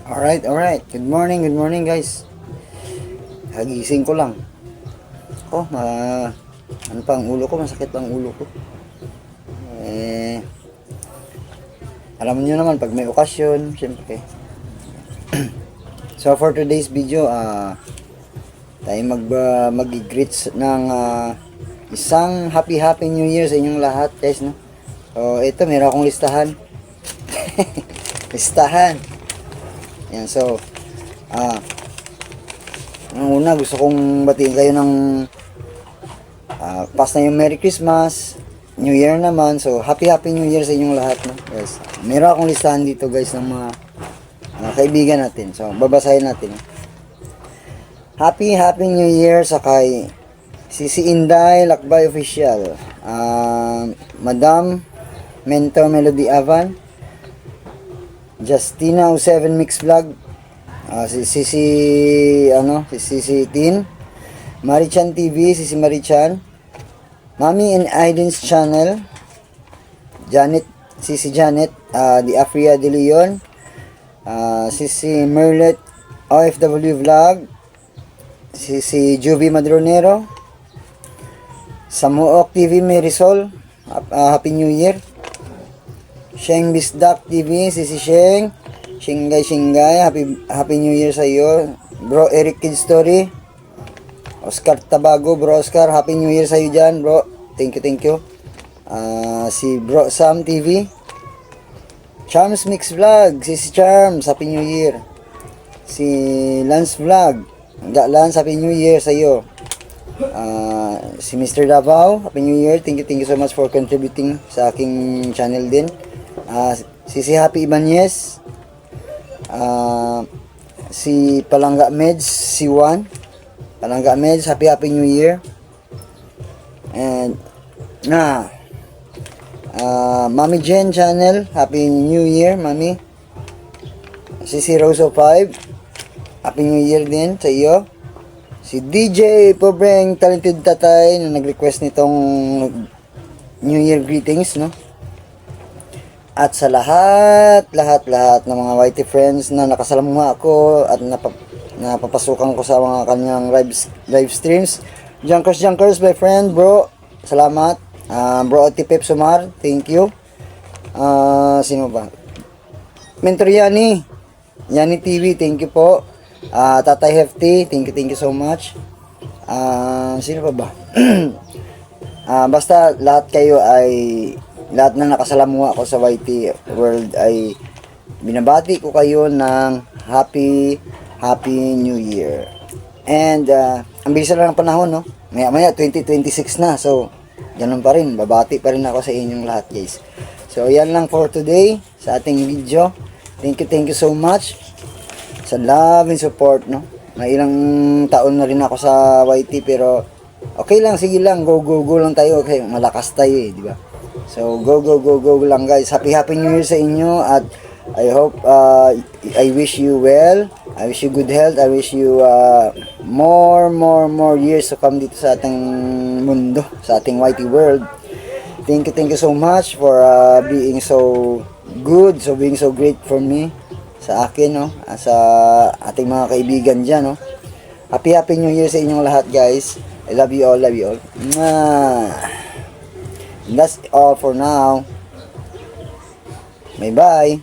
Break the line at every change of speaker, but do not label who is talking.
Alright. Good morning guys. Hagising ko lang. Oh, ano pa ang ulo ko? Masakit pa ang ulo ko. Eh, alam niyo naman pag may okasyon, syempre. So for today's video, tayo mag-greets ng isang happy new year sa inyong lahat, guys, no? So ito, meron akong listahan. Listahan. Yan, so ang una, gusto kong batiin kayo ng pas na yung Merry Christmas, New Year naman. So, happy New Year sa inyong lahat, no? Yes. Meron akong listahan dito, guys, ng mga kaibigan natin. So, babasahin natin. Happy New Year sa kay Sisi Inday Lakbay Official, Madam Mentor Melody Avan, Justina 07 Mix Vlog, si Sisi Tin, Marichan TV, Sisi Marichan, Mami and Aiden's channel, Janet, Sisi Janet, the Afria de Leon, Sisi Merlet OFW Vlog, Sisi Juvie Madronero, Samuok TV Marisol, Happy New Year, Sheng Bisdak TV, Sisi Sheng, Shinggay, Happy New Year sa iyo. Bro Eric Kid Story, Oscar Tabago, Bro Oscar, Happy New Year sa iyo dyan, bro. Thank you. Si Bro Sam TV, Charms Mix Vlog, si Charms, Happy New Year. Si Lance Vlog, Lance, Happy New Year sa iyo. Si Mr. Davao, Happy New Year. Thank you so much for contributing sa aking channel din. Si Happy Ibanez, si Palangga Meds, si Juan Palangga Meds, Happy New Year. And Mami Jen channel, Happy New Year, Mami. Si Rose 5, Happy New Year din sa iyo. Si DJ Pobreng Talented Tatay na nag-request nitong New Year greetings, no? At sa lahat ng mga YT friends na nakasalamuha ako at napapasukan ko sa mga kanyang live streams. Junkers, my friend, bro. Salamat. Bro Otipep Sumar, thank you. Sino ba? Mentor Yani TV, thank you po. Tatay Hefty, thank you so much. Sino pa ba? Basta lahat na nakasalamuha ako sa YT World ay binabati ko kayo ng Happy New Year. And ang bilis lang ng panahon, no? Maya 2026 na. So, ganun pa rin. Babati pa rin ako sa inyong lahat, guys. So, yan lang for today sa ating video. Thank you so much sa love and support, no? May ilang taon na rin ako sa YT, pero okay lang, sige lang, go lang tayo. Okay, malakas tayo di ba? So, go lang, guys. Happy New Year sa inyo, at I hope, I wish you well. I wish you good health. I wish you more years to come dito sa ating mundo, sa ating YT world. Thank you so much for being so good, so being so great for me, sa akin, no? Sa ating mga kaibigan dyan, no? Happy New Year sa inyong lahat, guys. I love you all. That's all for now. Bye.